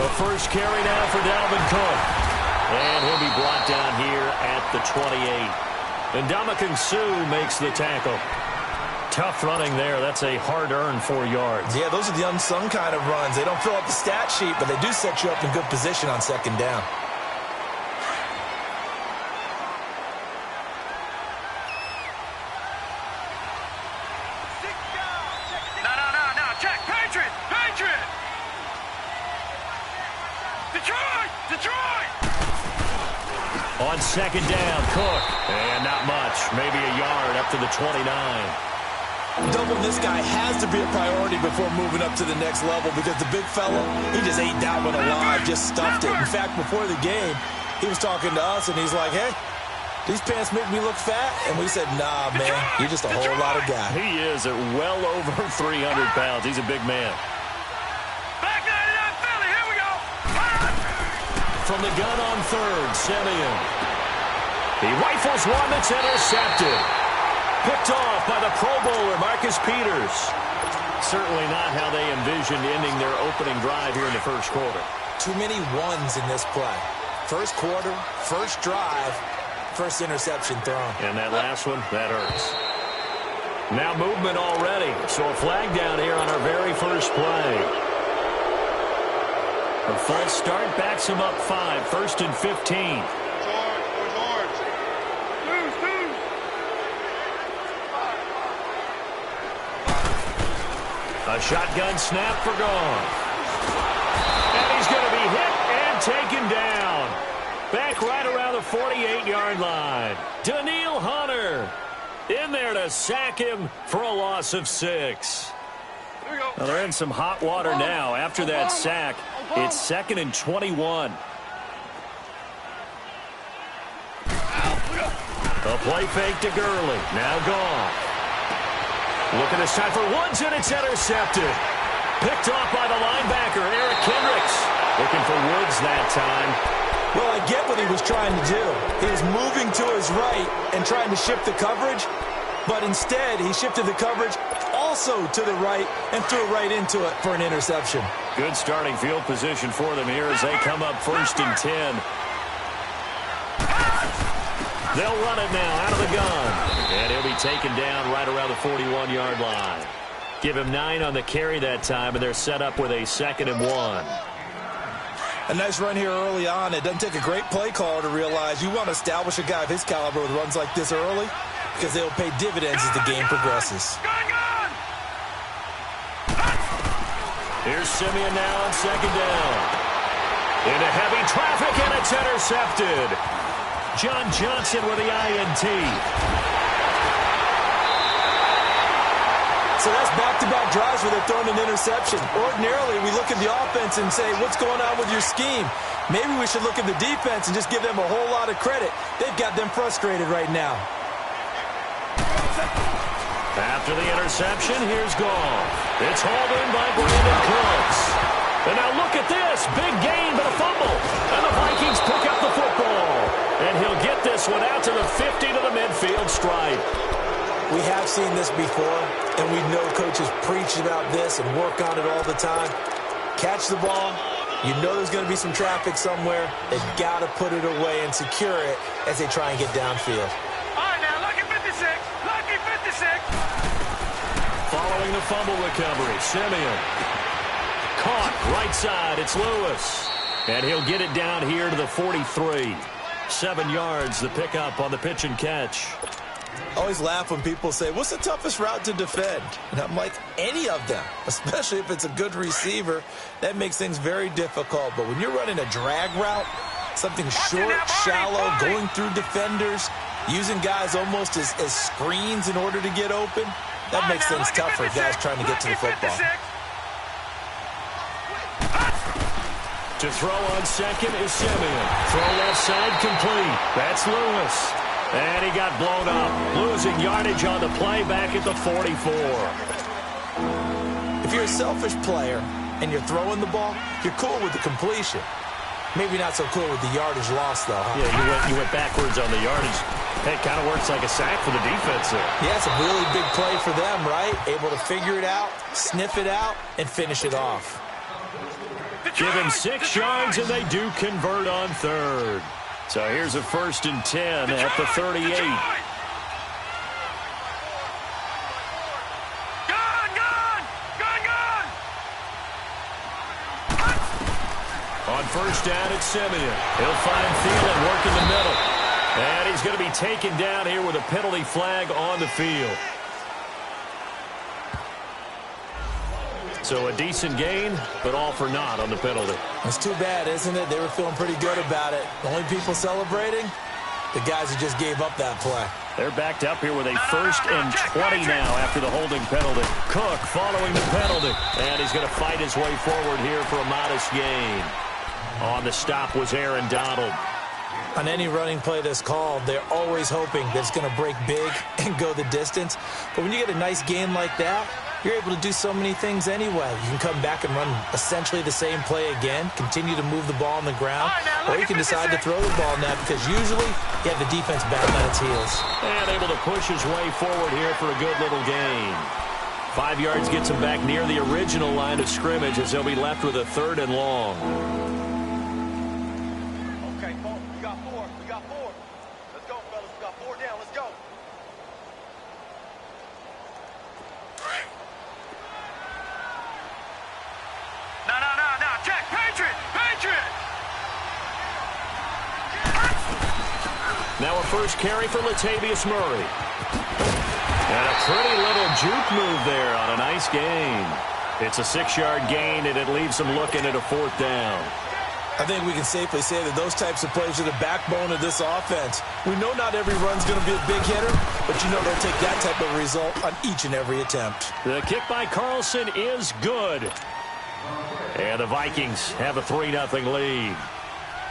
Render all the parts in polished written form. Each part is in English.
The first carry now for Dalvin Cook. And he'll be brought down here at the 28. And Ndamukong Suh makes the tackle. Tough running there. That's a hard-earned 4 yards. Yeah, those are the unsung kind of runs. They don't fill up the stat sheet, but they do set you up in good position on second down. No. Check. Patriot. Detroit. On second down, Cook. And not much. Maybe a yard up to the 29. Doubling this guy has to be a priority before moving up to the next level because the big fella, he just ate that one alive, just stuffed it. In fact, before the game, he was talking to us, and he's like, hey, these pants make me look fat. And we said, nah, man, you're just a whole lot of guy. He is at well over 300 pounds. He's a big man. Back 99 Philly, here we go. From the gun on third, Simeon. He rifles one that's intercepted. Picked off by the Pro Bowler, Marcus Peters. Certainly not how they envisioned ending their opening drive here in the first quarter. Too many ones in this play. First quarter, first drive, first interception thrown. And that last one, that hurts. Now movement already. So a flag down here on our very first play. A false start backs him up 5. First and 15. A shotgun snap for gone. And he's going to be hit and taken down. Back right around the 48-yard line. Daniil Hunter in there to sack him for a loss of 6. Well, they're in some hot water now. After that sack, it's 2nd and 21. A play fake to Gurley. Now gone. Looking this time for Woods, and it's intercepted. Picked off by the linebacker, Eric Kendricks. Looking for Woods that time. Well, I get what he was trying to do. He was moving to his right and trying to shift the coverage, but instead he shifted the coverage also to the right and threw right into it for an interception. Good starting field position for them here as they come up 1st and 10. They'll run it now out of the gun. And he'll be taken down right around the 41-yard line. Give him 9 on the carry that time, and they're set up with a 2nd and 1. A nice run here early on. It doesn't take a great play caller to realize you want to establish a guy of his caliber with runs like this early because they'll pay dividends as the game progresses. Here's Simeon now on 2nd down. Into heavy traffic, and it's intercepted. John Johnson with the INT. So that's back-to-back drives where they're throwing an interception. Ordinarily, we look at the offense and say, what's going on with your scheme? Maybe we should look at the defense and just give them a whole lot of credit. They've got them frustrated right now. After the interception, here's Goff. It's hauled in by Brandon Cooks. And now look at this. Big gain, but a fumble. And the Vikings pick up the football. And he'll get this one out to the 50 to the midfield stripe. We have seen this before, and we know coaches preach about this and work on it all the time. Catch the ball. You know there's going to be some traffic somewhere. They've got to put it away and secure it as they try and get downfield. All right, now, lucky 56. Lucky 56. Following the fumble recovery, Simeon. Caught right side. It's Lewis. And he'll get it down here to the 43. 7 yards, the pickup on the pitch and catch. I always laugh when people say, what's the toughest route to defend? And I'm like, any of them, especially if it's a good receiver. That makes things very difficult. But when you're running a drag route, something short, shallow, going through defenders, using guys almost as screens in order to get open, that makes things tough for guys trying to get to the football. To throw on second is Simeon. Throw left side complete. That's Lewis. And he got blown up. Losing yardage on the play back at the 44. If you're a selfish player and you're throwing the ball, you're cool with the completion. Maybe not so cool with the yardage loss, though. Huh? Yeah, you went backwards on the yardage. Hey, it kind of works like a sack for the defense there. Yeah, it's a really big play for them, right? Able to figure it out, sniff it out, and finish it off. Give him 6 yards, and they do convert on third. So here's a 1st and 10 at the 38. On 1st down, it's Simeon. He'll find Thielen working the middle. And he's going to be taken down here with a penalty flag on the field. So a decent gain, but all for naught on the penalty. It's too bad, isn't it? They were feeling pretty good about it. The only people celebrating, the guys who just gave up that play. They're backed up here with a 1st and 20 now after the holding penalty. Cook following the penalty. And he's going to fight his way forward here for a modest gain. On the stop was Aaron Donald. On any running play that's called, they're always hoping that it's going to break big and go the distance. But when you get a nice gain like that, you're able to do so many things anyway. You can come back and run essentially the same play again, continue to move the ball on the ground, or you can decide to throw the ball now because usually you have the defense back on its heels. And able to push his way forward here for a good little gain. 5 yards gets him back near the original line of scrimmage as they'll be left with a 3rd and long. Okay, we got 4. We got 4. Let's go, fellas. We got 4 down. Let's go. No. Check. Patriot. Now a 1st carry for Latavius Murray. And a pretty little juke move there on a nice gain. It's a 6-yard gain, and it leaves them looking at a 4th down. I think we can safely say that those types of plays are the backbone of this offense. We know not every run's going to be a big hitter, but you know they'll take that type of result on each and every attempt. The kick by Carlson is good. And the Vikings have a 3-0 lead.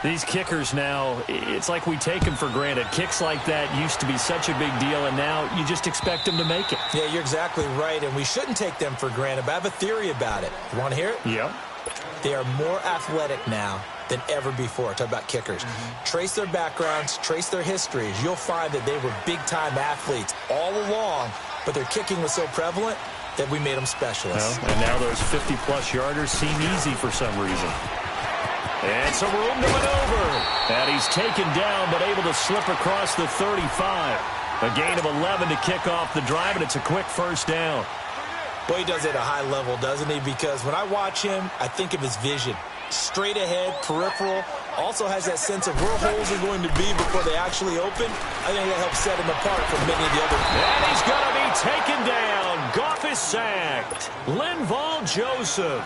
These kickers now, it's like we take them for granted. Kicks like that used to be such a big deal, and now you just expect them to make it. Yeah, you're exactly right, and we shouldn't take them for granted, but I have a theory about it. You want to hear it? Yep. They are more athletic now than ever before. Talk about kickers. Trace their backgrounds, trace their histories. You'll find that they were big-time athletes all along, but their kicking was so prevalent that we made them specialists. Well, and now those 50-plus yarders seem easy for some reason. And some room to maneuver. And he's taken down, but able to slip across the 35. A gain of 11 to kick off the drive, and it's a quick 1st down. Boy, he does it at a high level, doesn't he? Because when I watch him, I think of his vision. Straight ahead, peripheral, also has that sense of where holes are going to be before they actually open. I think that helps set him apart from many of the other. And he's going to be taken down. Goff is sacked. Linval Joseph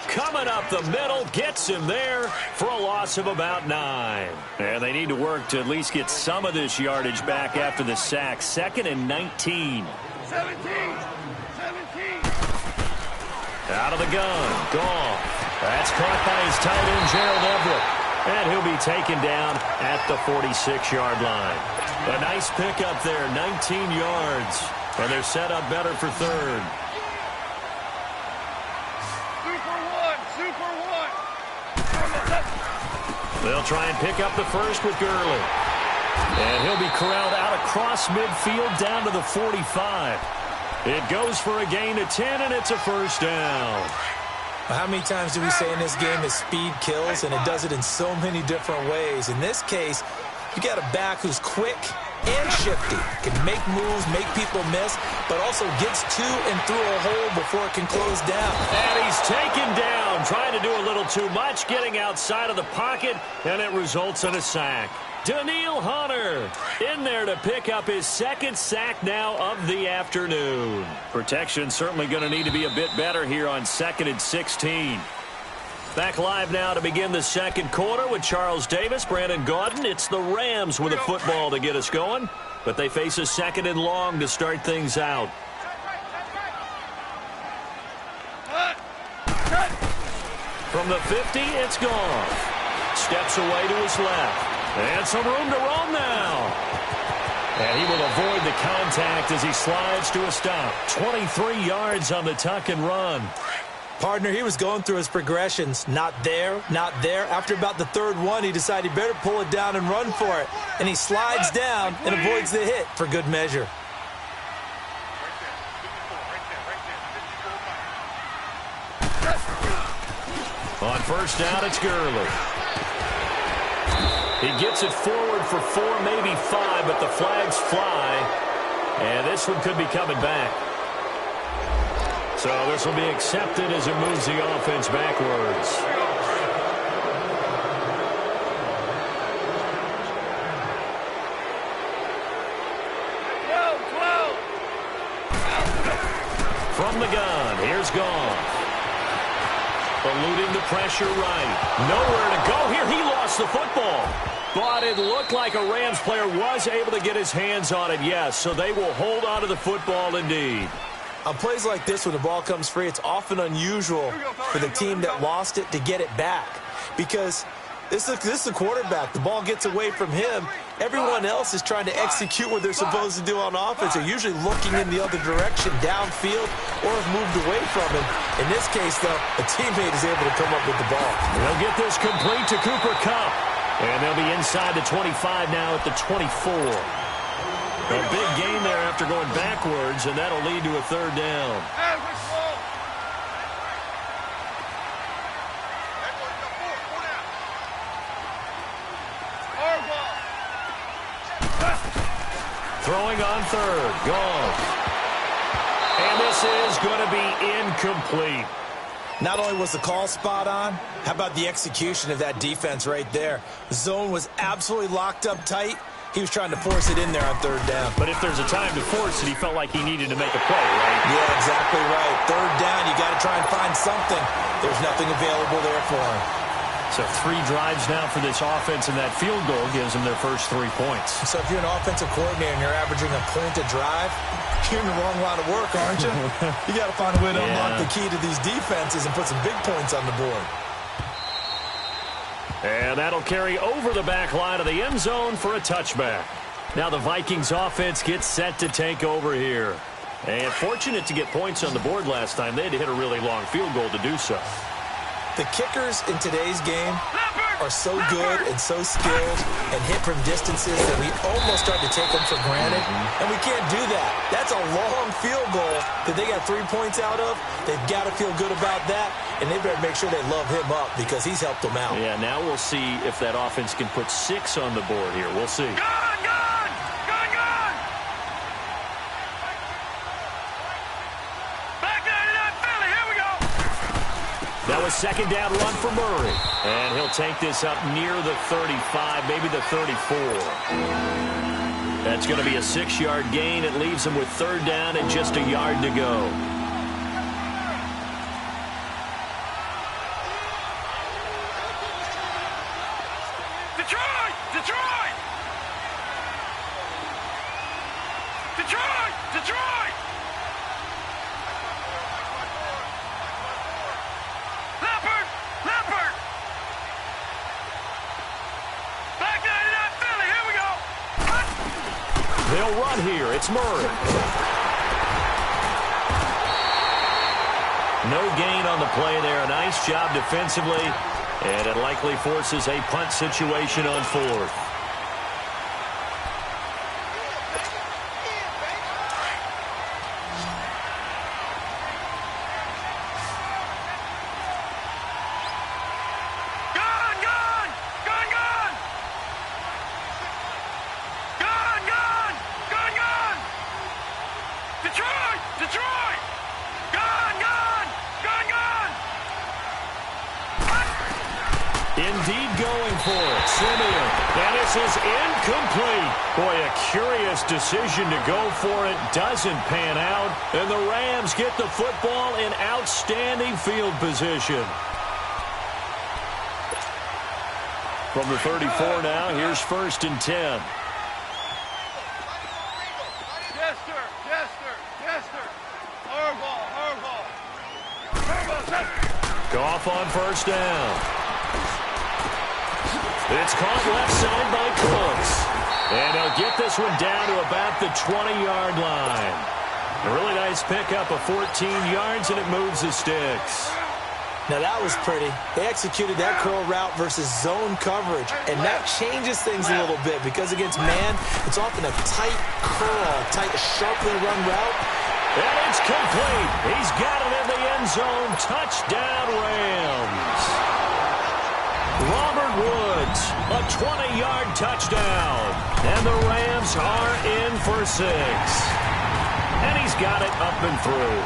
coming up the middle, gets him there for a loss of about 9. And they need to work to at least get some of this yardage back after the sack. 2nd and 19. 17. Out of the gun. Goff. That's caught by his tight end, Gerald Everett. And he'll be taken down at the 46-yard line. A nice pickup there, 19 yards. And they're set up better for 3rd. Super one. They'll try and pick up the 1st with Gurley. And he'll be corralled out across midfield down to the 45. It goes for a gain of 10, and it's a 1st down. How many times do we say in this game that speed kills, and it does it in so many different ways? In this case, you got a back who's quick and shifty, can make moves, make people miss, but also gets to and through a hole before it can close down. And he's taken down, trying to do a little too much, getting outside of the pocket, and it results in a sack. Daniil Hunter in there to pick up his 2nd sack now of the afternoon. Protection certainly going to need to be a bit better here on 2nd and 16. Back live now to begin the 2nd quarter with Charles Davis, Brandon Gaudin. It's the Rams with a football to get us going, but they face a 2nd and long to start things out. From the 50, it's Goff. Steps away to his left. And some room to roam now. And he will avoid the contact as he slides to a stop. 23 yards on the tuck and run. Partner, he was going through his progressions. Not there, not there. After about the 3rd one, he decided he better pull it down and run for it. And he slides down and avoids the hit for good measure. On On first down, it's Gurley. He gets it forward for 4, maybe 5, but the flags fly. And this one could be coming back. So this will be accepted as it moves the offense backwards. From the gun, here's Goff. Eluding the pressure right. Nowhere to go here. He lost the football. But it looked like a Rams player was able to get his hands on it, yes. So they will hold on to the football indeed. On plays like this, when the ball comes free, it's often unusual for the team that lost it to get it back. Because this is the quarterback. The ball gets away from him. Everyone else is trying to execute what they're supposed to do on offense. They're usually looking in the other direction, downfield, or have moved away from him. In this case, though, a teammate is able to come up with the ball. They'll get this complete to Cooper Kupp. And they'll be inside the 25 now at the 24. A big gain there after going backwards, and that'll lead to a third down. Throwing on third. Goff. And this is going to be incomplete. Not only was the call spot on, how about the execution of that defense right there? The zone was absolutely locked up tight. He was trying to force it in there on third down. But if there's a time to force it, he felt like he needed to make a play, right? Yeah, exactly right. Third down, you got to try and find something. There's nothing available there for him. So 3 drives now for this offense, and that field goal gives them their first 3 points. So if you're an offensive coordinator and you're averaging a point a drive, you're in the wrong line of work, aren't you? You got to find a way to unlock the key to these defenses and put some big points on the board. And that'll carry over the back line of the end zone for a touchback. Now the Vikings offense gets set to take over here. And fortunate to get points on the board last time. They had to hit a really long field goal to do so. The kickers in today's game are so good and so skilled and hit from distances that we almost start to take them for granted. And we can't do that. That's a long field goal that they got 3 points out of. They've got to feel good about that, and they better make sure they love him up because he's helped them out. Yeah, now we'll see if that offense can put 6 on the board here. We'll see. That was second down run for Murray. And he'll take this up near the 35, maybe the 34. That's going to be a 6-yard gain. It leaves him with third down and just a yard to go. Detroit! Detroit! Detroit! Detroit! Leopard! Leopard! Back 99 Philly, here we go! They'll run here. It's Murray. No gain on the play there. A nice job defensively. And it likely forces a punt situation on fourth. Indeed going for it. Simeon. And this is incomplete. Boy, a curious decision to go for it. Doesn't pan out. And the Rams get the football in outstanding field position. From the 34 now, here's 1st and 10. Yes, sir. Yes, sir. Yes, sir. Horrible. Horrible. Horrible. Goff on first down. It's caught left side by Cooks. And they'll get this one down to about the 20-yard line. A really nice pickup of 14 yards, and it moves the sticks. Now that was pretty. They executed that curl route versus zone coverage, and that changes things a little bit because against man, it's often a tight curl, tight, sharply run route. And it's complete. He's got it in the end zone. Touchdown, Rams. 20-yard touchdown. And the Rams are in for 6. And he's got it up and through.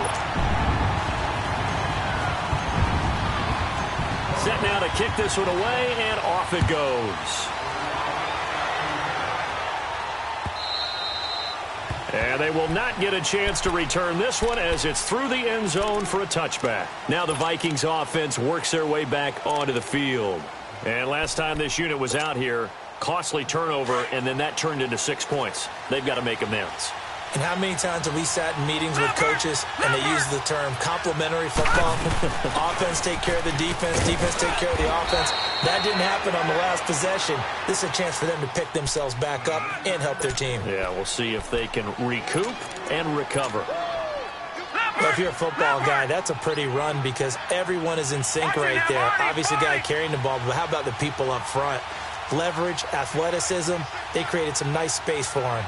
Set now to kick this one away, and off it goes. And they will not get a chance to return this one as it's through the end zone for a touchback. Now the Vikings offense works their way back onto the field. And last time this unit was out here, costly turnover, and then that turned into 6 points. They've got to make amends. And how many times have we sat in meetings with coaches and they use the term complementary football? Offense take care of the defense take care of the offense. That didn't happen on the last possession. This is a chance for them to pick themselves back up and help their team. Yeah, we'll see if they can recoup and recover. Well, if you're a football guy, that's a pretty run because everyone is in sync right there. Obviously, the guy carrying the ball, but how about the people up front? Leverage, athleticism, they created some nice space for him.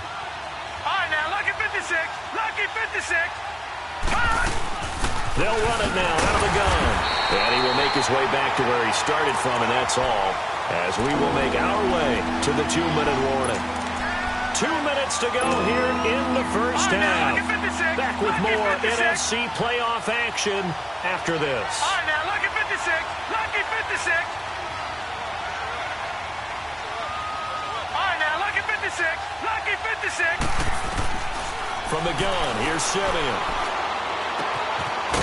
Lucky 56. They'll run it now out of the gun. And he will make his way back to where he started from, and that's all. As we will make our way to the 2-minute warning. 2 minutes to go here in the first half. Back with more NFC playoff action after this. All right, now, lucky 56. Lucky 56. All right, now, lucky 56. Lucky 56. From the gun, here's Simeon.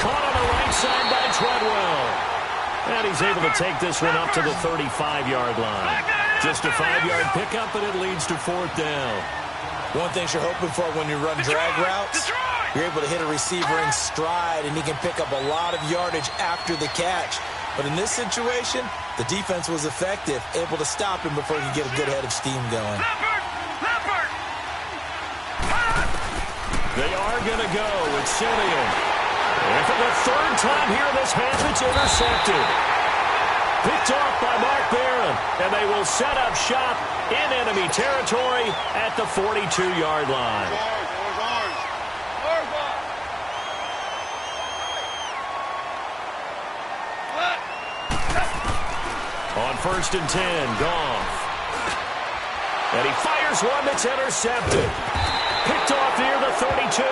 Caught on the right side by Treadwell. And he's able to take this one up to the 35-yard line. Just a 5-yard pickup, and it leads to 4th down. One thing you're hoping for when you run drag routes, you're able to hit a receiver in stride, and he can pick up a lot of yardage after the catch. But in this situation, the defense was effective, able to stop him before he could get a good head of steam going. They are going to go with Simeon. And for the 3rd time here this half, it's intercepted. Picked off by Mark Barron. And they will set up shop in enemy territory at the 42-yard line. On 1st and 10, Goff. And he fires one that's intercepted. Picked off near the 32.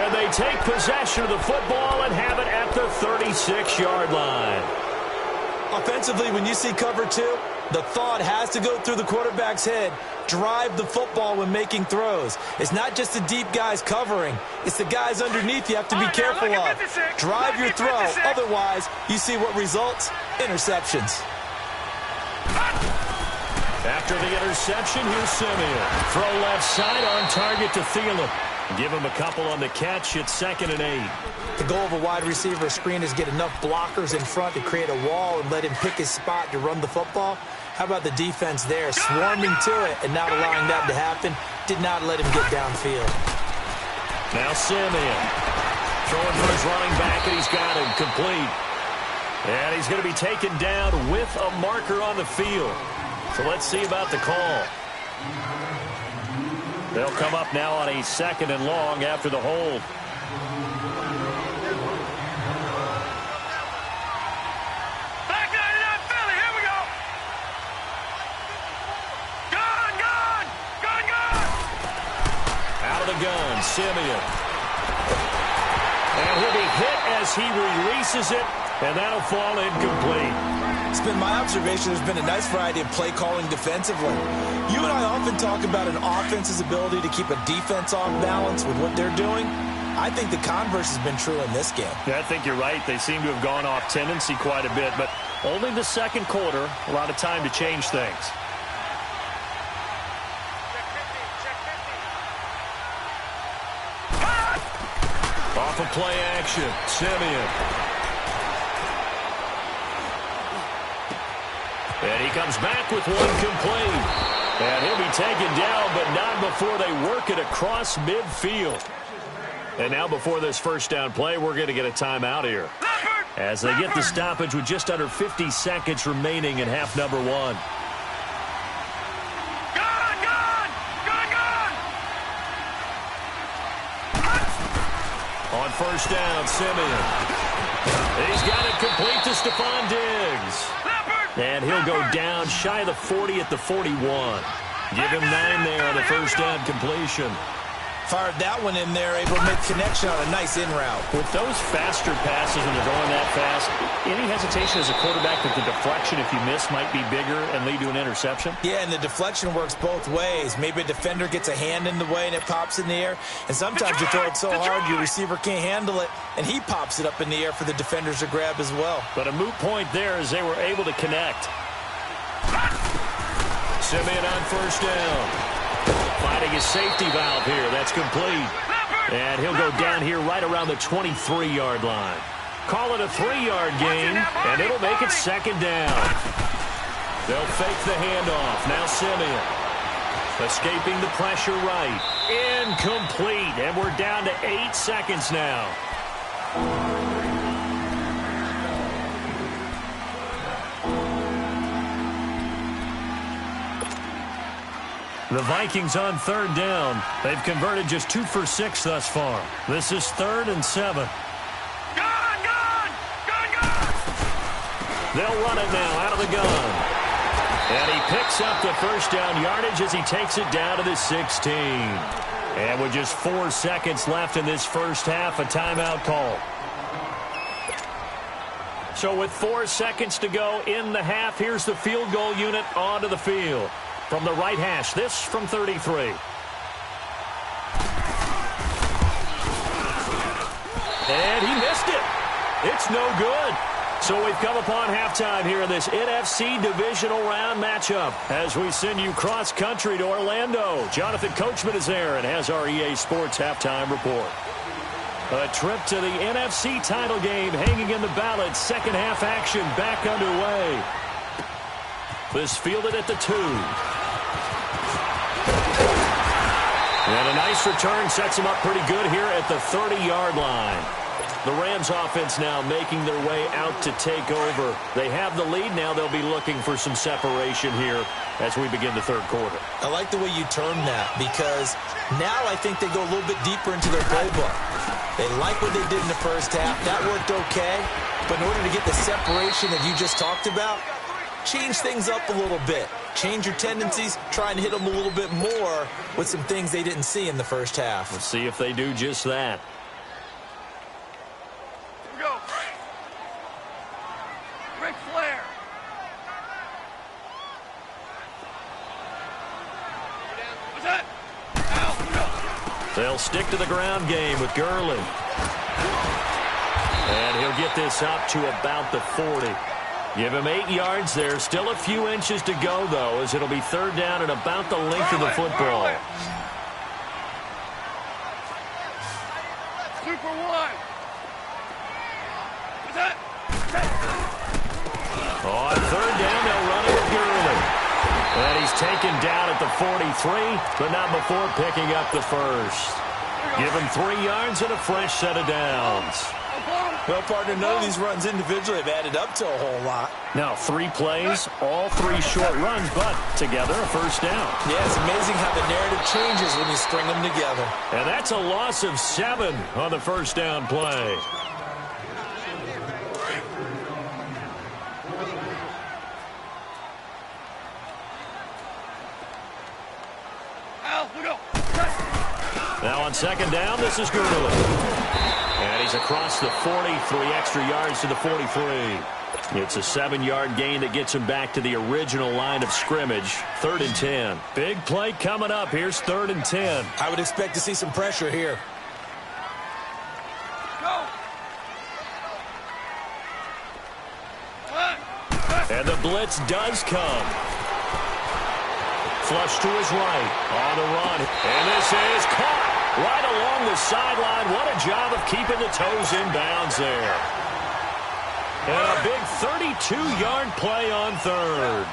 And they take possession of the football and have it at the 36-yard line. Offensively, when you see cover 2, the thought has to go through the quarterback's head. Drive the football when making throws. It's not just the deep guys covering. It's the guys underneath you have to be careful of. Drive your throw. Otherwise, you see what results? Interceptions. After the interception, here's Simeon. Throw left side on target to Thielen. Give him a couple on the catch. It's 2nd and 8. The goal of a wide receiver screen is to get enough blockers in front to create a wall and let him pick his spot to run the football. How about the defense there, swarming to it and not allowing that to happen? Did not let him get downfield. Now Simeon. Throwing for his running back, and he's got him complete. And he's going to be taken down with a marker on the field. So let's see about the call. They'll come up now on a 2nd and long after the hold. Back 99 Philly, here we go. Gun. Out of the gun, Simeon. And he'll be hit as he releases it, and that'll fall incomplete. It's been my observation there's been a nice variety of play calling defensively. You and I often talk about an offense's ability to keep a defense off balance with what they're doing. I think the converse has been true in this game. Yeah, I think you're right. They seem to have gone off tendency quite a bit, but only the 2nd quarter, a lot of time to change things. Off of play action, Simeon. And he comes back with one complete. And he'll be taken down, but not before they work it across midfield. And now before this 1st down play, we're going to get a timeout here. As they get the stoppage with just under 50 seconds remaining in half number 1. On 1st down, Simeon. He's got it complete to Stephon Diggs. And he'll go down shy of the 40 at the 41. Give him 9 there on the first down completion. Fired that one in there, able to make connection on a nice in route. With those faster passes when they're going that fast, any hesitation as a quarterback that the deflection, if you miss, might be bigger and lead to an interception? Yeah, and the deflection works both ways. Maybe a defender gets a hand in the way and it pops in the air. And sometimes you throw it so hard your receiver can't handle it, and he pops it up in the air for the defenders to grab as well. But a moot point there as they were able to connect. Simeon on first down. Finding his safety valve here. That's complete. And he'll go down here right around the 23-yard line. Call it a 3-yard gain, and it'll make it second down. They'll fake the handoff. Now Simeon. Escaping the pressure right. Incomplete. And we're down to 8 seconds now. The Vikings on third down. They've converted just 2 for 6 thus far. This is 3rd and 7. They'll run it now out of the gun. And he picks up the first down yardage as he takes it down to the 16. And with just 4 seconds left in this first half, a timeout call. So with 4 seconds to go in the half, here's the field goal unit onto the field. From the right hash, this from 33. And he missed it. It's no good. So we've come upon halftime here in this NFC divisional round matchup as we send you cross-country to Orlando. Jonathan Coachman is there and has our EA Sports halftime report. A trip to the NFC title game hanging in the balance. Second half action back underway. This fielded at the 2. And a nice return sets them up pretty good here at the 30-yard line. The Rams offense now making their way out to take over. They have the lead. Now they'll be looking for some separation here as we begin the third quarter. I like the way you term that because now I think they go a little bit deeper into their playbook. They like what they did in the first half. That worked okay. But in order to get the separation that you just talked about, change things up a little bit. Change your tendencies. Try and hit them a little bit more with some things they didn't see in the first half. Let's see if they do just that. Here we go. Ric Flair. What's that? They'll stick to the ground game with Gurley. And he'll get this up to about the 40. Give him 8 yards there. Still a few inches to go, though, as it'll be third down and about the length of the football. Super one. What's that? On third down, they'll run it with Gurley. And he's taken down at the 43, but not before picking up the first. Give him 3 yards and a fresh set of downs. Well, partner, none of these runs individually have added up to a whole lot. Now, 3 plays, all 3 short runs, but together a first down. Yeah, it's amazing how the narrative changes when you string them together. And that's a loss of 7 on the first down play. Now on second down, this is Gurley. And he's across the 40, 3 extra yards to the 43. It's a 7-yard gain that gets him back to the original line of scrimmage. 3rd and 10. Big play coming up. Here's 3rd and 10. I would expect to see some pressure here. Go. And the blitz does come. Flush to his right. On the run. And this is caught right along the sideline. What a job of keeping the toes in bounds there. And a big 32-yard play on third.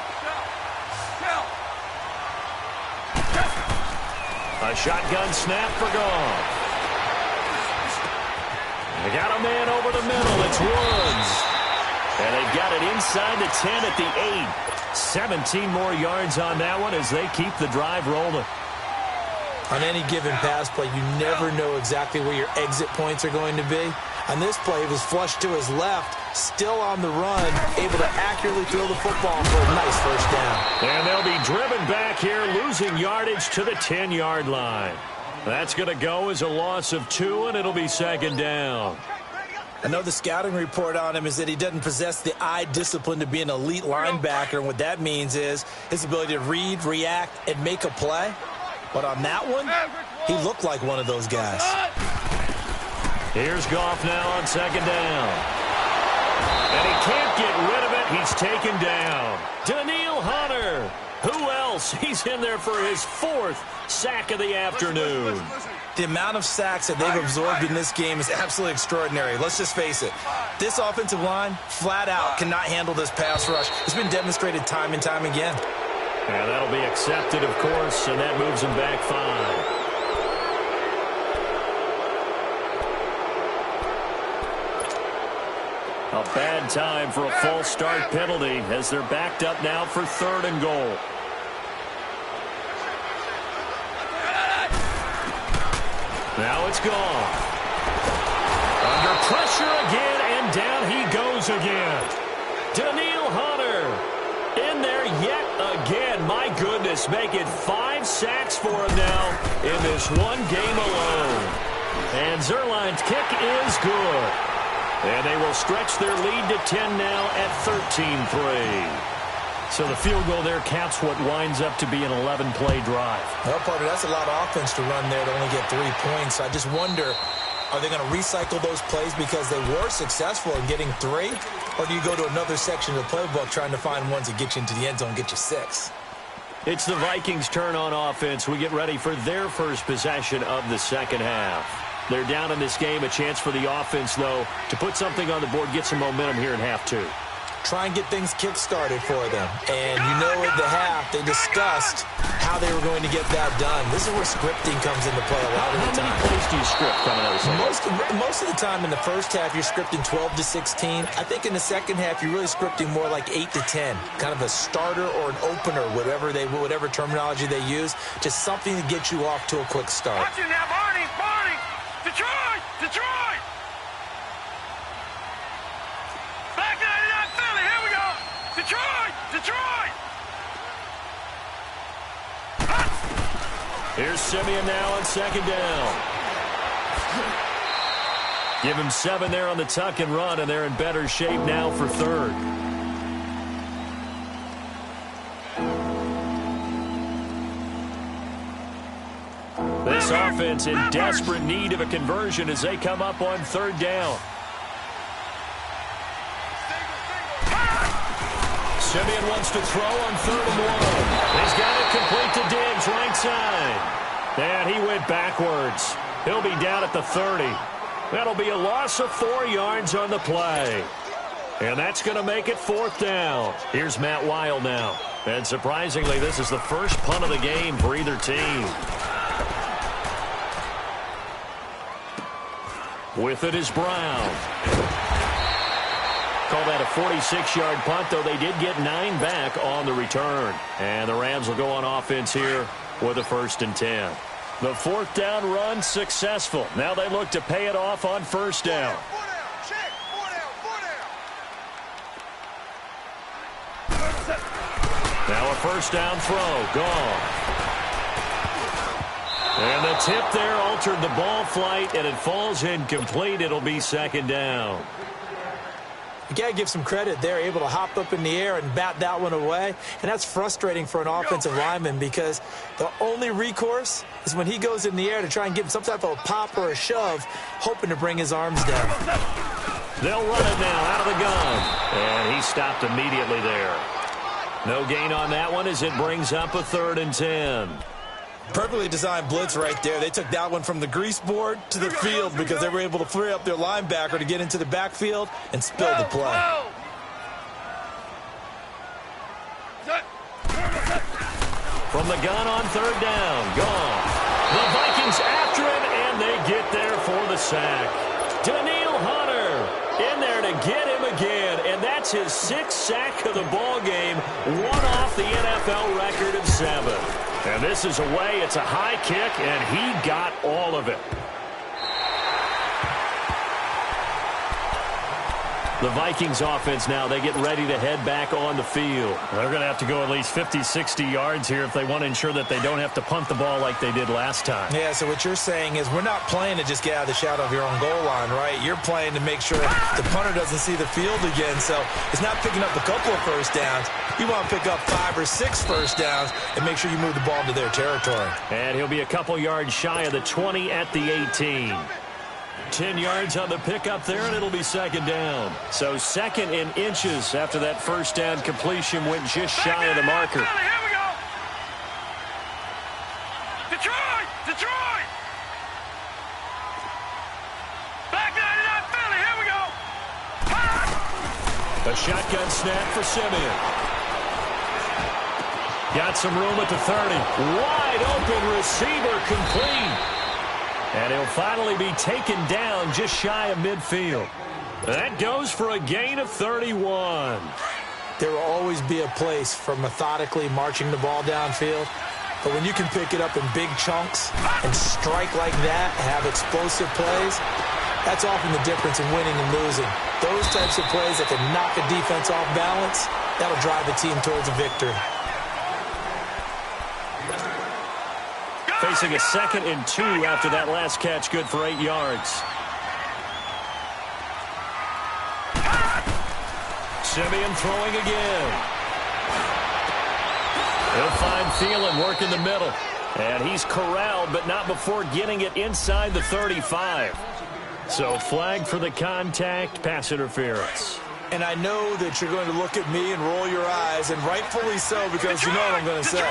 A shotgun snap for Goff. They got a man over the middle. It's Woods. And they've got it inside the 10 at the 8. 17 more yards on that one as they keep the drive rolling. On any given pass play, you never know exactly where your exit points are going to be. On this play, it was flushed to his left. still on the run, able to accurately throw the football for a nice first down. And they'll be driven back here, losing yardage to the 10-yard line. That's going to go as a loss of 2, and it'll be second down. I know the scouting report on him is that he doesn't possess the eye discipline to be an elite linebacker, and what that means is his ability to read, react, and make a play. But on that one, he looked like one of those guys. Here's Goff now on second down. And he can't get rid of it. He's taken down. Daniil Hunter. Who else? He's in there for his 4th sack of the afternoon. The amount of sacks that they've absorbed in this game is absolutely extraordinary. Let's just face it. This offensive line, flat out, cannot handle this pass rush. It's been demonstrated time and time again. Yeah, that'll be accepted, of course, and that moves him back 5. A bad time for a false start penalty as they're backed up now for 3rd and goal. Now it's gone. Under pressure again, and down he goes again. Daniil Hunter in there yet again. My goodness, make it 5 sacks for him now in this one game alone. And Zerline's kick is good. And they will stretch their lead to 10 now at 13-3. So the field goal there counts what winds up to be an 11-play drive. Well, partner, that's a lot of offense to run there to only get 3 points. I just wonder, are they going to recycle those plays because they were successful in getting 3? Or do you go to another section of the playbook trying to find ones that get you into the end zone and get you 6? It's the Vikings' turn on offense. We get ready for their first possession of the second half. They're down in this game. A chance for the offense, though, to put something on the board, get some momentum here in half 2. Try and get things kick-started for them. And you know at the half, they discussed how they were going to get that done. This is where scripting comes into play a lot of the time. How many plays do you script coming out of the second? Most of the time in the first half, you're scripting 12 to 16. I think in the second half, you're really scripting more like 8 to 10. Kind of a starter or an opener, whatever terminology they use. Just something to get you off to a quick start. Watch it now, Barney! Detroit! Detroit! Back 99 Philly, here we go! Detroit! Detroit! Here's Simeon now on second down. Give him 7 there on the tuck and run, and they're in better shape now for 3rd. This offense in desperate need of a conversion as they come up on 3rd down. Simeon wants to throw on 3rd and 1. He's got it complete to Diggs, right side. And he went backwards. He'll be down at the 30. That'll be a loss of 4 yards on the play. And that's going to make it 4th down. Here's Matt Weil now. And surprisingly, this is the first punt of the game for either team. With it is Brown. Call that a 46-yard punt, though they did get 9 back on the return. And the Rams will go on offense here with a 1st and 10. The 4th down run successful. Now they look to pay it off on 1st down. 4 down, check, 4 down, 4 down. Now a 1st down throw, gone. And the tip there altered the ball flight, and it falls incomplete. It'll be 2nd down. You got to give some credit. They're able to hop up in the air and bat that one away. And that's frustrating for an offensive lineman because the only recourse is when he goes in the air to try and give him some type of a pop or a shove, hoping to bring his arms down. They'll run it now out of the gun. And he stopped immediately there. No gain on that one as it brings up a 3rd and 10. Perfectly designed blitz right there. They took that one from the grease board to the field because they were able to free up their linebacker to get into the backfield and spill the play. From the gun on 3rd down, gone. The Vikings after him, and they get there for the sack. Daniil Hunter in there to get him again, and that's his 6th sack of the ball game, one off the NFL record of 7. And this is away. It's a high kick, and he got all of it. The Vikings offense now, they get ready to head back on the field. They're going to have to go at least 50, 60 yards here if they want to ensure that they don't have to punt the ball like they did last time. Yeah, so what you're saying is we're not playing to just get out of the shadow of your own goal line, right? You're playing to make sure the punter doesn't see the field again. So it's not picking up a couple of first downs. You want to pick up 5 or 6 first downs and make sure you move the ball into their territory. And he'll be a couple yards shy of the 20 at the 18. 10 yards on the pickup there, and it'll be second down. So second in inches after that first down completion went just shy of the marker. Here we go. Detroit! Detroit! Back 99 Philly, here we go. A shotgun snap for Simeon. Got some room at the 30. Wide open receiver complete. And he'll finally be taken down just shy of midfield. That goes for a gain of 31. There will always be a place for methodically marching the ball downfield. But when you can pick it up in big chunks and strike like that, have explosive plays, that's often the difference in winning and losing. Those types of plays that can knock a defense off balance, that'll drive the team towards a victory. Facing a 2nd and 2 after that last catch, good for 8 yards. Simeon throwing again. He'll find Thielen working the middle. And he's corralled, but not before getting it inside the 35. So flag for the contact, pass interference. And I know that you're going to look at me and roll your eyes, and rightfully so, because you know what I'm going to say.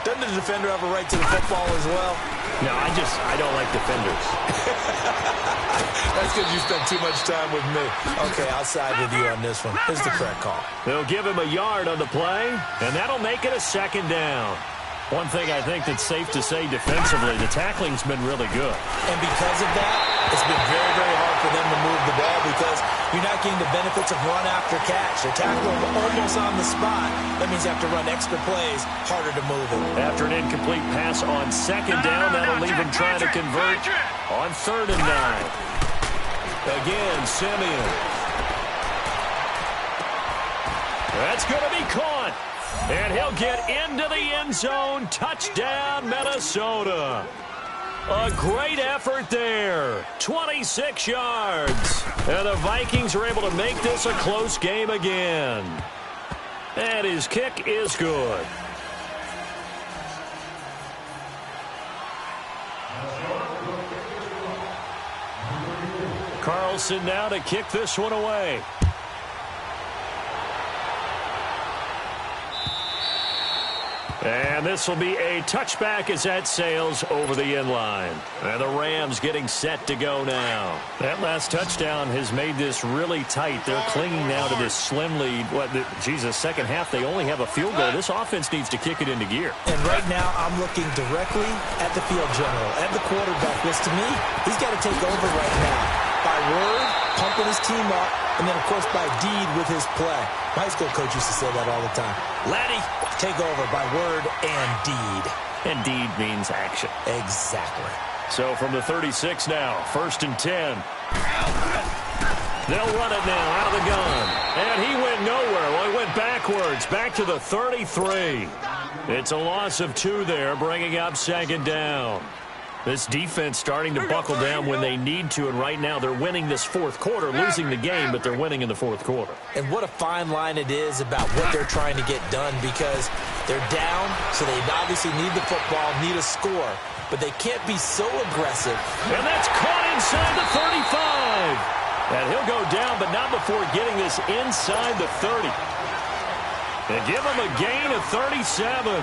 Doesn't the defender have a right to the football as well? No, I don't like defenders. That's because you spent too much time with me. Okay, I'll side with you on this one. Here's the correct call. They'll give him a yard on the play, and that'll make it a second down. One thing I think that's safe to say defensively, the tackling's been really good. And because of that, it's been very, very hard for them to move the ball because you're not getting the benefits of run after catch. They're tackling almost on the spot. That means you have to run extra plays, harder to move it. After an incomplete pass on second down, that'll leave him trying to convert on 3rd and 9. Again, Simeon. That's going to be caught. And he'll get into the end zone. Touchdown, Minnesota. A great effort there. 26 yards. And the Vikings are able to make this a close game again. And his kick is good. Carlson now to kick this one away. And this will be a touchback as that sails over the end line. And the Rams getting set to go now. That last touchdown has made this really tight. They're clinging now to this slim lead. Second half, they only have a field goal. This offense needs to kick it into gear. And right now, I'm looking directly at the field general, at the quarterback, which to me, he's got to take over right now. By word, pumping his team up, and then, of course, by deed with his play. My high school coach used to say that all the time. Laddie, take over by word and deed. And deed means action. Exactly. So from the 36 now, 1st and 10. They'll run it now out of the gun. And he went nowhere. Well, he went backwards, back to the 33. It's a loss of 2 there, bringing up 2nd down. This defense starting to buckle down when they need to, and right now they're winning this 4th quarter, losing the game, but they're winning in the 4th quarter. And what a fine line it is about what they're trying to get done, because they're down, so they obviously need the football, need a score, but they can't be so aggressive. And that's caught inside the 35. And he'll go down, but not before getting this inside the 30. And give him a gain of 37.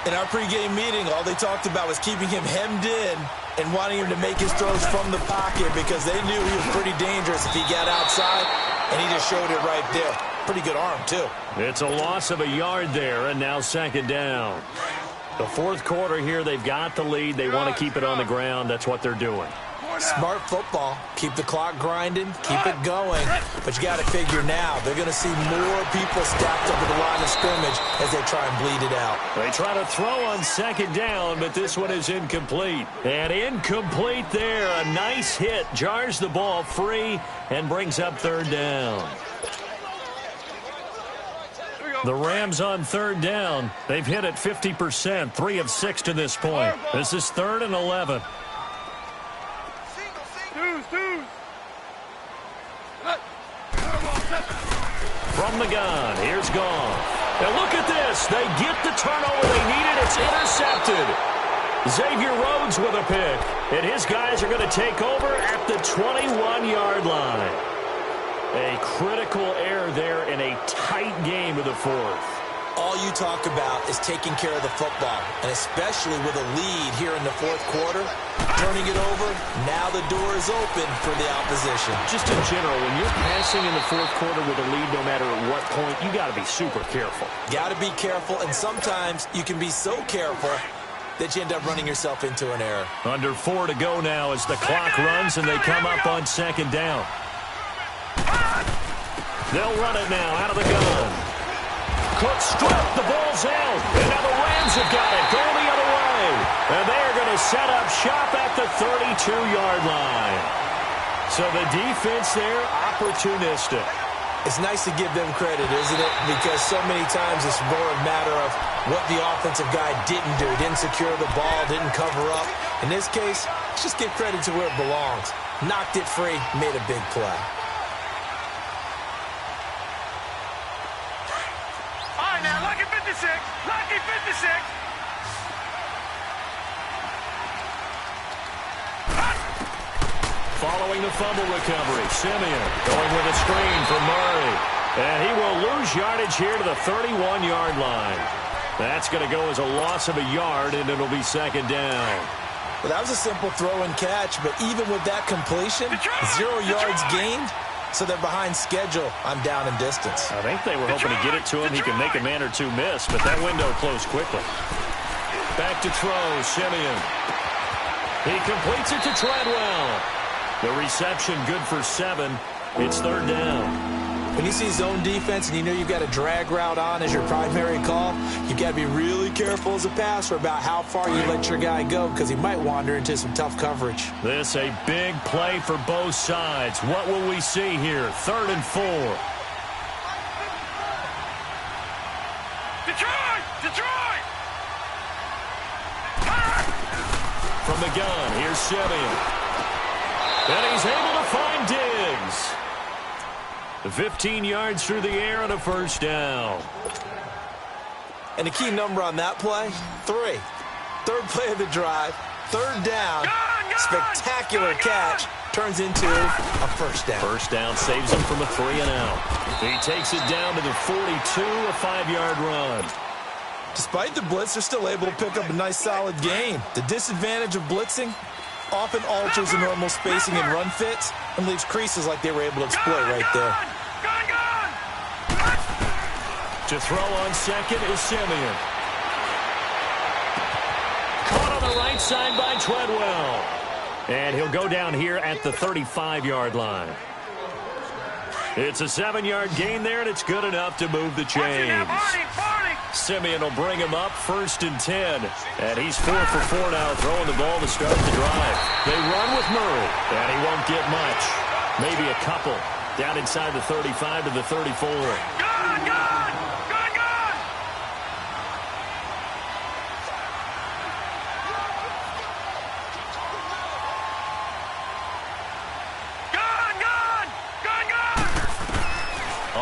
In our pregame meeting, all they talked about was keeping him hemmed in and wanting him to make his throws from the pocket because they knew he was pretty dangerous if he got outside, and he just showed it right there. Pretty good arm, too. It's a loss of a yard there, and now 2nd down. The 4th quarter here, they've got the lead. They want to keep it on the ground. That's what they're doing. Smart football. Keep the clock grinding, keep it going. But you got to figure now, they're going to see more people stacked up at the line of scrimmage as they try and bleed it out. They try to throw on second down, but this one is incomplete. And incomplete there. A nice hit. Jars the ball free and brings up third down. The Rams on third down. They've hit it 50%, 3 of 6 to this point. This is 3rd and 11. From the gun, here's Goff. Now look at this. They get the turnover they needed. It's intercepted. Xavier Rhodes with a pick. And his guys are going to take over at the 21-yard line. A critical error there in a tight game of the fourth. All you talk about is taking care of the football, and especially with a lead here in the fourth quarter, turning it over, now the door is open for the opposition. Just in general, when you're passing in the fourth quarter with a lead, no matter at what point, you got to be super careful. Got to be careful, and sometimes you can be so careful that you end up running yourself into an error. Under 4 to go now as the clock runs and they come up on second down. They'll run it now out of the gun. Cook stripped, the ball's out, and now the Rams have got it, going the other way. And they're going to set up shop at the 32-yard line. So the defense there, opportunistic. It's nice to give them credit, isn't it? Because so many times it's more a matter of what the offensive guy didn't do. Didn't secure the ball, didn't cover up. In this case, let's just give credit to where it belongs. Knocked it free, made a big play. Lucky 56. Following the fumble recovery, Simeon going with a screen for Murray. And he will lose yardage here to the 31-yard line. That's going to go as a loss of a yard, and it'll be second down. Well, that was a simple throw and catch, but even with that completion, 0 yards gained. So they're behind schedule. I'm down in distance. I think they were hoping to get it to him. He can make a man or two miss, but that window closed quickly. Back to throw, Simeon. He completes it to Treadwell. The reception good for 7. It's third down. When you see zone defense and you know you've got a drag route on as your primary call, you've got to be really careful as a passer about how far you let your guy go because he might wander into some tough coverage. This a big play for both sides. What will we see here? 3rd and 4. Detroit! From the gun, here's Simeon. And he's able to find Diggs. 15 yards through the air and a first down. And the key number on that play, 3. Third play of the drive, third down, spectacular catch, turns into a first down. First down saves him from a 3 and out. He takes it down to the 42, a 5-yard run. Despite the blitz, they're still able to pick up a nice solid gain. The disadvantage of blitzing often alters the normal spacing and run fits and leaves creases like they were able to exploit right there. To throw on second is Simeon. Caught on the right side by Treadwell. And he'll go down here at the 35-yard line. It's a 7-yard gain there, and it's good enough to move the chains. Simeon will bring him up 1st and 10. And he's 4 for 4 now, throwing the ball to start the drive. They run with Murray, and he won't get much. Maybe a couple. Down inside the 35 to the 34.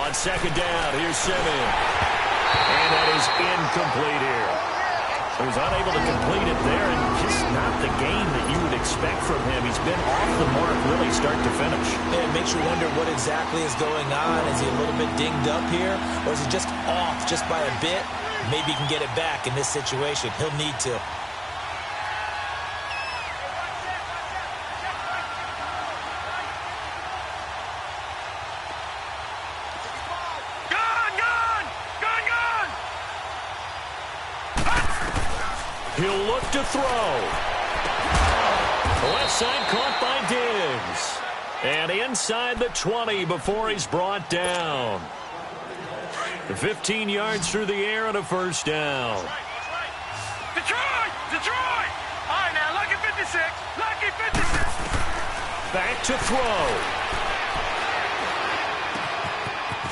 On second down, here's Simeon. And that is incomplete here. He was unable to complete it there, and just not the game that you would expect from him. He's been off the mark really start to finish. Yeah, it makes you wonder what exactly is going on. Is he a little bit dinged up here, or is he just off just by a bit? Maybe he can get it back in this situation. He'll need to. He'll look to throw. Left side caught by Diggs. And inside the 20 before he's brought down. 15 yards through the air and a first down. Detroit! Detroit! All right, now, lucky 56. Lucky 56. Back to throw.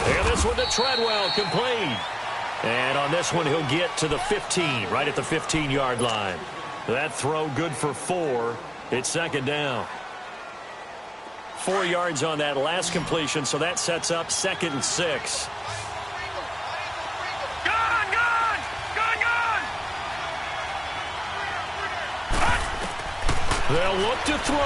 And this one to Treadwell, complete. And on this one, he'll get to the 15, right at the 15-yard line. That throw good for 4. It's second down. 4 yards on that last completion, so that sets up 2nd and 6. Gun! Gun! Gun! Gun! They'll look to throw.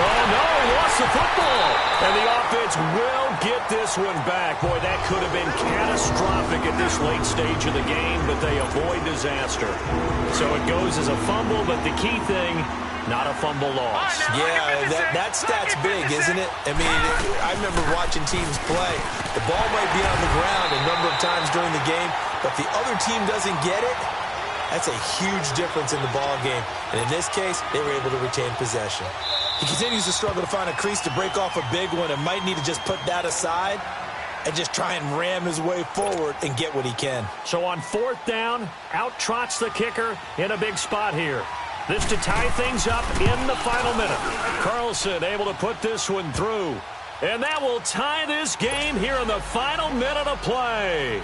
Oh, no, he lost the football. And the offense will get this one back. Boy, that could have been catastrophic at this late stage of the game, but they avoid disaster. So it goes as a fumble, but the key thing, not a fumble loss. Yeah, that stat's big, isn't it? I mean, I remember watching teams play. The ball might be on the ground a number of times during the game, but if the other team doesn't get it, that's a huge difference in the ball game. And in this case, they were able to retain possession. He continues to struggle to find a crease to break off a big one and might need to just put that aside and just try and ram his way forward and get what he can. So on 4th down, out trots the kicker in a big spot here. This to tie things up in the final minute. Carlson able to put this one through. And that will tie this game here in the final minute of play.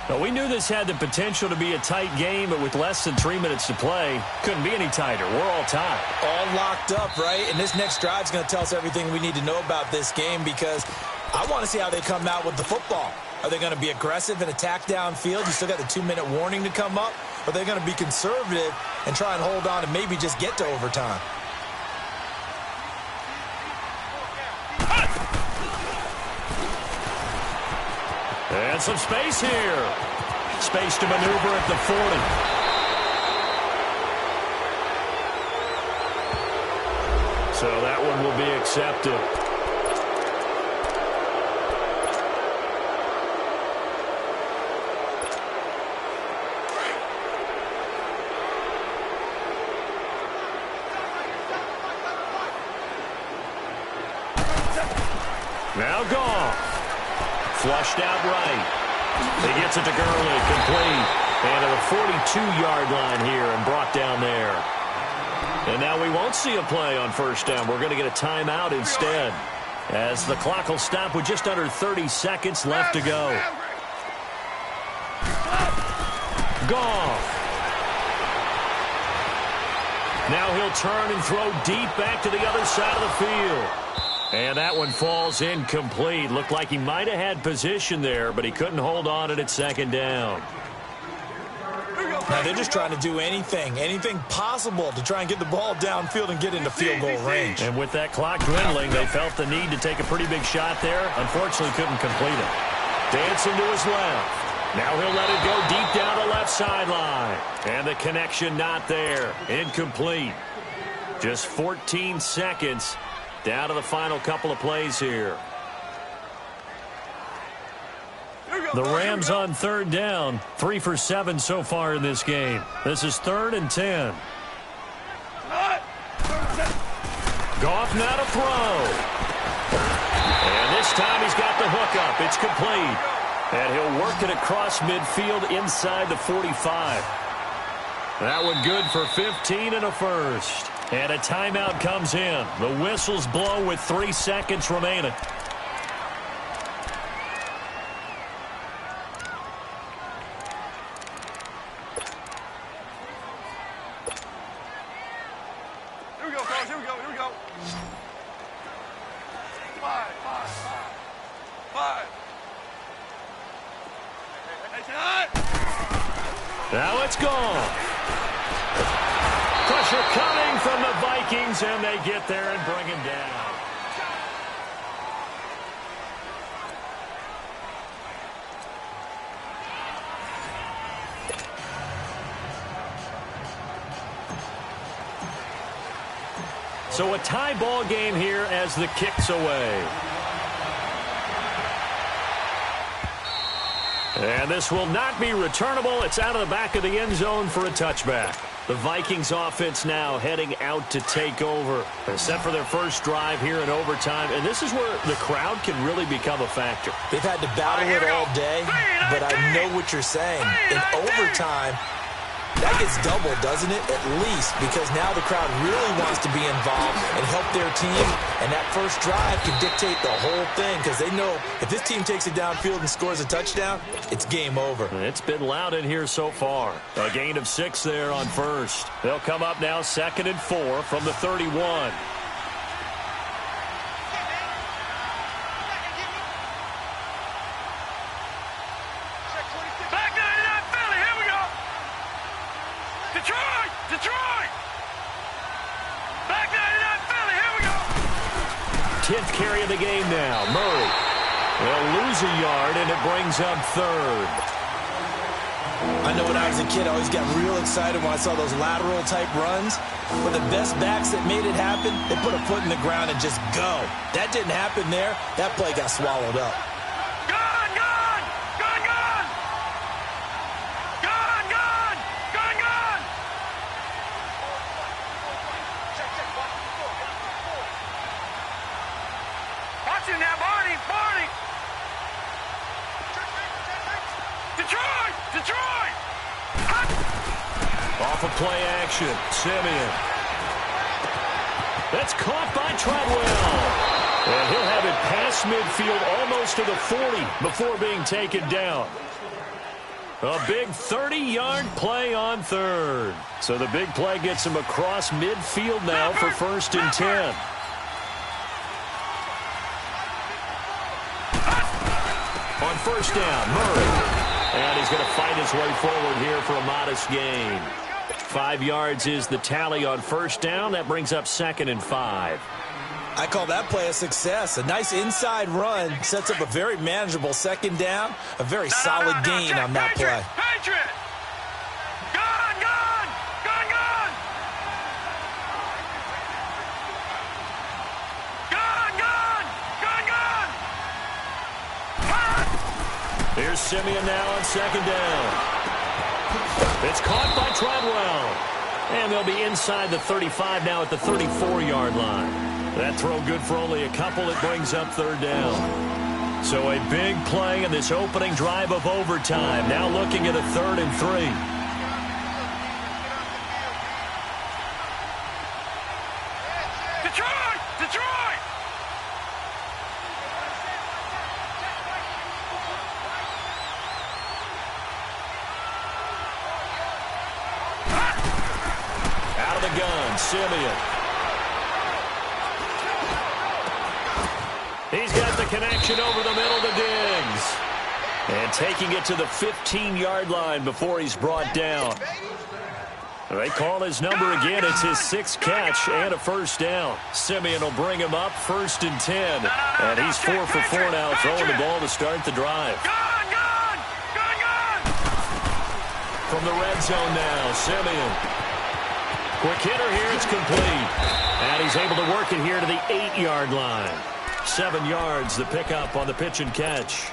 Now, we knew this had the potential to be a tight game, but with less than 3 minutes to play, couldn't be any tighter. We're all tied. All locked up, right? And this next drive is going to tell us everything we need to know about this game because I want to see how they come out with the football. Are they going to be aggressive and attack downfield? You still got the 2-minute warning to come up? Or are they going to be conservative and try and hold on and maybe just get to overtime? And some space here. Space to maneuver at the 40. So that one will be accepted. Now gone. Flushed out right. He gets it to Gurley, complete. And to the 42-yard line here and brought down there. And now we won't see a play on first down. We're going to get a timeout instead, as the clock will stop with just under 30 seconds left to go. Goff. Now he'll turn and throw deep back to the other side of the field. And that one falls incomplete. Looked like he might have had position there, but he couldn't hold on at second down. Now they're just trying to do anything possible to try and get the ball downfield and get into field goal range. And with that clock dwindling, they felt the need to take a pretty big shot there. Unfortunately, couldn't complete it. Dancing to his left. Now he'll let it go deep down the left sideline. And the connection not there. Incomplete. Just 14 seconds. Down to the final couple of plays here. The Rams on third down. 3 for 7 so far in this game. This is 3rd and 10. Goff now to throw. And this time he's got the hook up. It's complete. And he'll work it across midfield inside the 45. That one good for 15 and a first. And a timeout comes in. The whistles blow with 3 seconds remaining. Here we go, fellas. Here we go. Here we go. 5. Hey, Now it's gone. Pressure coming from the Vikings, and they get there and bring him down. So a tie ball game here as the kick's away. And this will not be returnable. It's out of the back of the end zone for a touchback. The Vikings offense now heading out to take over. They're set for their first drive here in overtime, and this is where the crowd can really become a factor. They've had to battle it all day, but I know what you're saying. In overtime, that gets doubled, doesn't it? At least, because now the crowd really wants to be involved and help their team, and that first drive can dictate the whole thing because they know if this team takes it downfield and scores a touchdown, it's game over. It's been loud in here so far. A gain of 6 there on first. They'll come up now 2nd and 4 from the 31. Detroit! Back 99 Philly, here we go! 10th carry of the game now. Murray. They'll lose a yard, and it brings up 3rd. I know when I was a kid, I always got real excited when I saw those lateral-type runs. But the best backs that made it happen, they put a foot in the ground and just go. That didn't happen there. That play got swallowed up. Detroit! Off of play action, Simeon. That's caught by Treadwell. And he'll have it past midfield almost to the 40 before being taken down. A big 30-yard play on 3rd. So the big play gets him across midfield now for 1st and 10. On 1st down, Murray. And he's going to fight his way forward here for a modest gain. 5 yards is the tally on 1st down. That brings up 2nd and 5. I call that play a success. A nice inside run sets up a very manageable 2nd down. A very solid gain on that play. Patriot! Gun! Here's Simeon now on 2nd down. It's caught by Treadwell. And they'll be inside the 35 now at the 34-yard line. That throw good for only a couple. It brings up 3rd down. So a big play in this opening drive of overtime. Now looking at a 3rd and 3. Detroit! Out of the gun, Simeon. He's got the connection over the middle to Diggs. And taking it to the 15-yard line before he's brought down. They call his number again. It's his 6th catch and a 1st down. Simeon will bring him up 1st and 10. And he's 4 for 4 now, throwing the ball to start the drive. From the red zone now, Simeon. Quick hitter here, it's complete. And he's able to work it here to the 8-yard line. 7 yards, the pickup on the pitch and catch.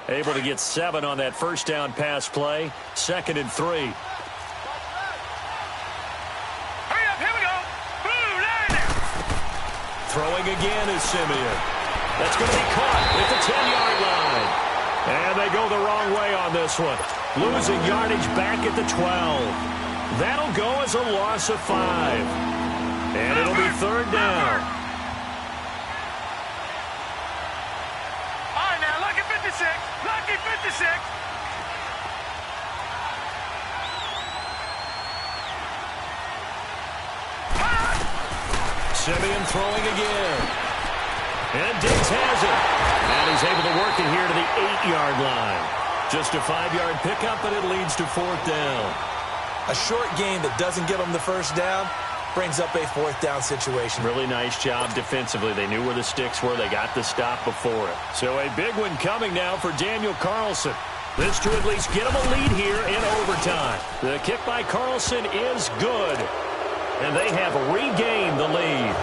Able to get 7 on that 1st down pass play. 2nd and 3. Hurry up, here we go. Boom, there. Throwing again is Simeon. That's going to be caught at the 10-yard line. And they go the wrong way on this one. Losing yardage back at the 12. That'll go as a loss of 5. And it'll be 3rd down. All right, now, lucky 56. Lucky 56. Simeon throwing again. And Diggs has it. And he's able to work it here to the 8-yard line. Just a 5-yard pickup, and it leads to 4th down. A short gain that doesn't get them the 1st down brings up a 4th down situation. Really nice job defensively. They knew where the sticks were. They got the stop before it. So a big one coming now for Daniel Carlson. This to at least get him a lead here in overtime. The kick by Carlson is good. And they have regained the lead.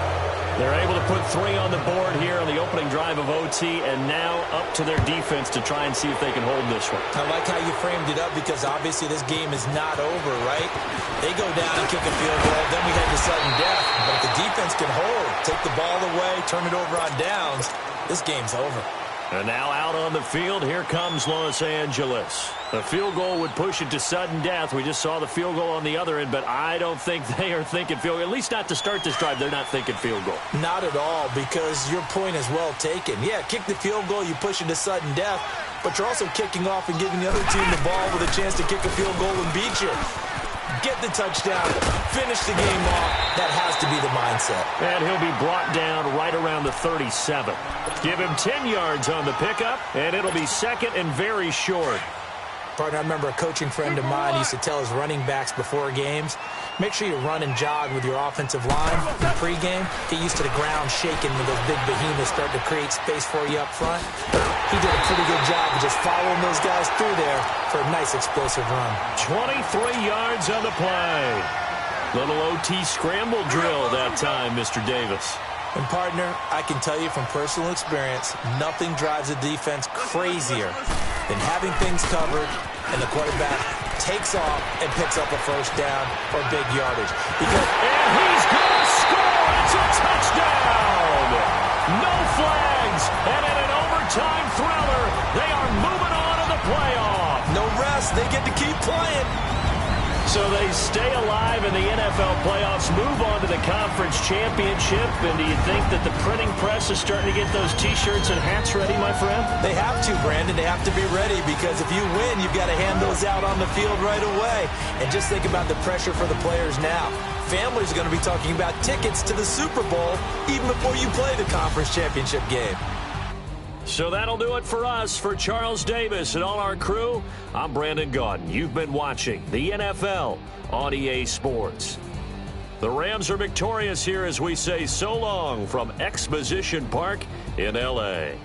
They're able to put 3 on the board here on the opening drive of OT, and now up to their defense to try and see if they can hold this one. I like how you framed it up because obviously this game is not over, right? They go down and kick a field goal, then we head to sudden death. But if the defense can hold, take the ball away, turn it over on downs, this game's over. And now out on the field, here comes Los Angeles. The field goal would push it to sudden death. We just saw the field goal on the other end, but I don't think they are thinking field goal. At least not to start this drive, they're not thinking field goal. Not at all, because your point is well taken. Yeah, kick the field goal, you push it to sudden death, but you're also kicking off and giving the other team the ball with a chance to kick a field goal and beat you. Get the touchdown, finish the game off. That has to be the mindset. And he'll be brought down right around the 37. Give him 10 yards on the pickup, and it'll be second and very short. Partner, I remember a coaching friend of mine used to tell his running backs before games, make sure you run and jog with your offensive line in pregame. Get used to the ground shaking when those big behemoths start to create space for you up front. He did a pretty good job of just following those guys through there for a nice explosive run. 23 yards on the play. Little OT scramble drill that time, Mr. Davis. And, partner, I can tell you from personal experience, nothing drives a defense crazier than having things covered and the quarterback takes off and picks up a first down or big yardage. And he's going to score! It's a touchdown! No flags! And in an overtime thriller, they are moving on to the playoff. No rest. They get to keep playing. So they stay alive in the NFL playoffs, move on to the conference championship. And do you think that the printing press is starting to get those T-shirts and hats ready, my friend? They have to, Brandon. They have to be ready because if you win, you've got to hand those out on the field right away. And just think about the pressure for the players now. Families are going to be talking about tickets to the Super Bowl even before you play the conference championship game. So that'll do it for us. For Charles Davis and all our crew, I'm Brandon Gaudin. You've been watching the NFL on EA Sports. The Rams are victorious here as we say so long from Exposition Park in L.A.